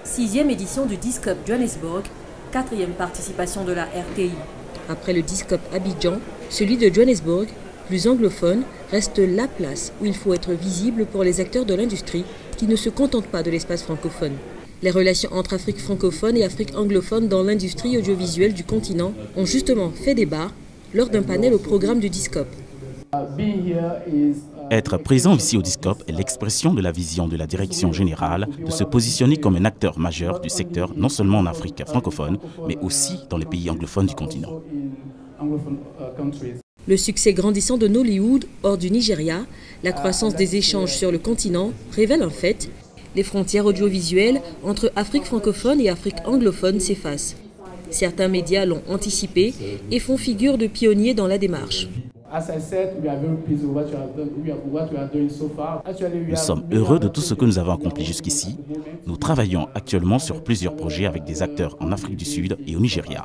6e édition du Discope Johannesburg, 4e participation de la RTI. Après le Discope Abidjan, celui de Johannesburg, plus anglophone, reste la place où il faut être visible pour les acteurs de l'industrie qui ne se contentent pas de l'espace francophone. Les relations entre Afrique francophone et Afrique anglophone dans l'industrie audiovisuelle du continent ont justement fait débat lors d'un panel au programme du Discope. Être présent ici au Discope est l'expression de la vision de la direction générale de se positionner comme un acteur majeur du secteur, non seulement en Afrique francophone, mais aussi dans les pays anglophones du continent. Le succès grandissant de Nollywood hors du Nigeria, la croissance des échanges sur le continent révèle un fait. Les frontières audiovisuelles entre Afrique francophone et Afrique anglophone s'effacent. Certains médias l'ont anticipé et font figure de pionniers dans la démarche. Nous sommes heureux de tout ce que nous avons accompli jusqu'ici. Nous travaillons actuellement sur plusieurs projets avec des acteurs en Afrique du Sud et au Nigeria.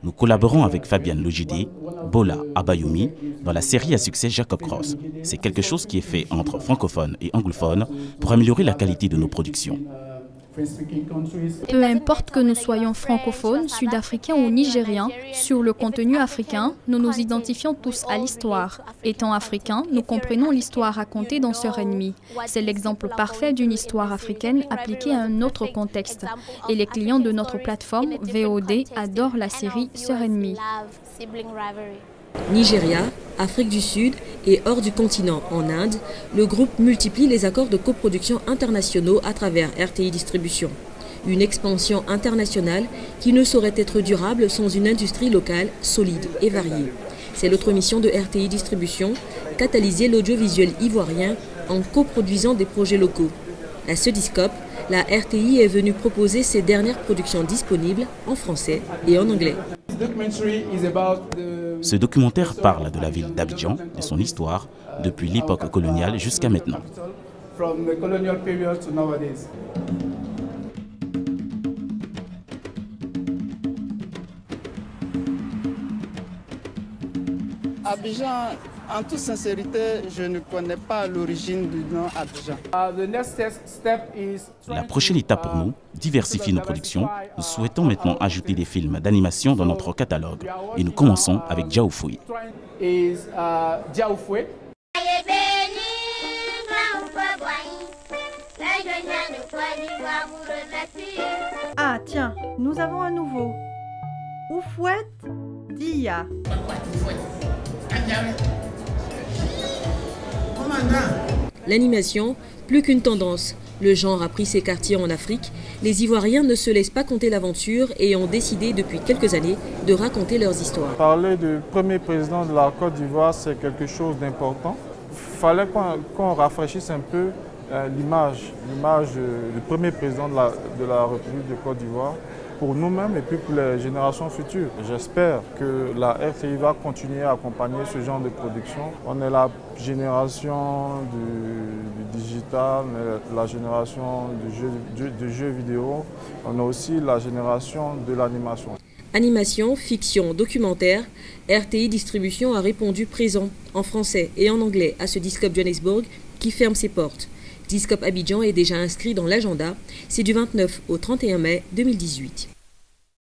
Nous collaborons avec Fabienne Logide, Bola Abayomi dans la série à succès Jacob Cross. C'est quelque chose qui est fait entre francophones et anglophones pour améliorer la qualité de nos productions. Peu importe que nous soyons francophones, sud-africains ou nigériens, sur le contenu africain, nous nous identifions tous à l'histoire. Étant africains, nous comprenons l'histoire racontée dans Sœur Ennemie. C'est l'exemple parfait d'une histoire africaine appliquée à un autre contexte. Et les clients de notre plateforme VOD adorent la série Sœur Ennemie. Nigeria, Afrique du Sud et hors du continent en Inde, le groupe multiplie les accords de coproduction internationaux à travers RTI Distribution. Une expansion internationale qui ne saurait être durable sans une industrie locale solide et variée. C'est l'autre mission de RTI Distribution, catalyser l'audiovisuel ivoirien en coproduisant des projets locaux. À ce Discope, la RTI est venue proposer ses dernières productions disponibles en français et en anglais. Ce documentaire parle de la ville d'Abidjan, de son histoire, depuis l'époque coloniale jusqu'à maintenant. Abidjan, en toute sincérité, je ne connais pas l'origine du nom Abidjan. La prochaine étape pour nous, diversifier nos productions. Nous souhaitons maintenant ajouter des films d'animation dans notre catalogue. Et nous commençons avec Djaoufoué. Ah tiens, nous avons un nouveau. Oufouette Dia. L'animation, plus qu'une tendance. Le genre a pris ses quartiers en Afrique. Les Ivoiriens ne se laissent pas compter l'aventure et ont décidé depuis quelques années de raconter leurs histoires. Parler du premier président de la Côte d'Ivoire, c'est quelque chose d'important. Il fallait qu'on rafraîchisse un peu l'image du premier président de la République de Côte d'Ivoire pour nous-mêmes et puis pour les générations futures. J'espère que la RTI va continuer à accompagner ce genre de production. On est la génération du digital, la génération du jeu vidéo. On est aussi la génération de l'animation. Animation, fiction, documentaire, RTI Distribution a répondu présent en français et en anglais à ce Discope Johannesburg qui ferme ses portes. Discope Abidjan est déjà inscrit dans l'agenda. C'est du 29 au 31 mai 2018.